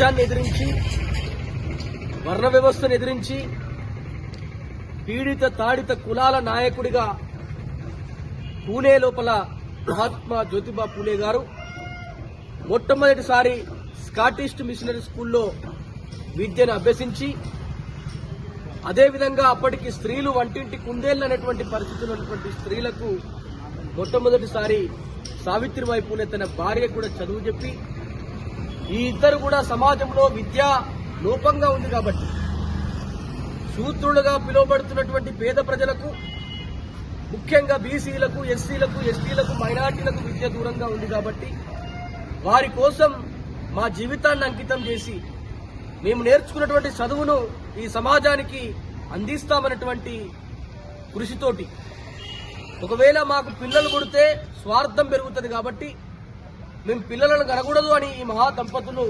సమాజాన్ని ఎదిరించి, వర్ణ వ్యవస్థను ఎదిరించి, పీడిత తాడిత కులాల నాయకుడిగా పూణే లోపల మహాత్మా జ్యోతిబా పూలే గారు మొట్టమొదటిసారి స్కాటిష్ మిషనరీ స్కూల్లో విద్యను అభ్యసించి, అదేవిధంగా అప్పటికి స్త్రీలు వంటింటి కుందేళ్లు అనేటువంటి పరిస్థితులు ఉన్నటువంటి స్త్రీలకు మొట్టమొదటిసారి సావిత్రిబాయి పూలే తన భార్య కూడా చదువు చెప్పి, ఈ ఇద్దరు కూడా సమాజంలో విద్యా లోపంగా ఉంది కాబట్టి శూద్రులుగా పిలువబడుతున్నటువంటి పేద ప్రజలకు, ముఖ్యంగా బీసీలకు, ఎస్సీలకు, ఎస్టీలకు, మైనార్టీలకు విద్య దూరంగా ఉంది కాబట్టి వారి కోసం మా జీవితాన్ని అంకితం చేసి మేము నేర్చుకున్నటువంటి చదువును ఈ సమాజానికి అందిస్తామన్నటువంటి కృషితోటి, ఒకవేళ మాకు పిల్లలు పుడితే స్వార్థం పెరుగుతుంది కాబట్టి మేము పిల్లలను కనకూడదు అని ఈ మహా దంపతులు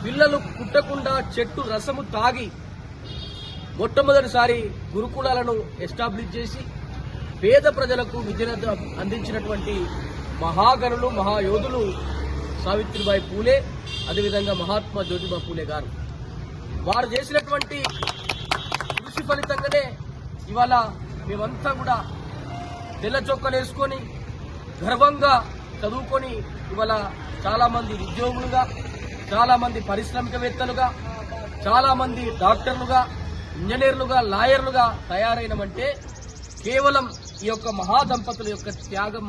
పిల్లలు పుట్టకుండా చెట్టు రసము తాగి మొట్టమొదటిసారి గురుకులాలను ఎస్టాబ్లిష్ చేసి పేద ప్రజలకు విద్యను అందించినటువంటి మహాగణులు, మహాయోధులు సావిత్రిబాయి పూలే, అదేవిధంగా మహాత్మా జ్యోతిబా పూలే గారు. వారు చేసినటువంటి కృషి ఫలితంగానే ఇవాళ మేమంతా కూడా తెల్ల చొక్కలు వేసుకొని గర్వంగా చదువుకొని ఇవాళ చాలా మంది ఉద్యోగులుగా, చాలా మంది పారిశ్రామికవేత్తలుగా, చాలా మంది డాక్టర్లుగా, ఇంజనీర్లుగా, లాయర్లుగా తయారైనమంటే కేవలం ఈ యొక్క మహాదంపతుల యొక్క త్యాగం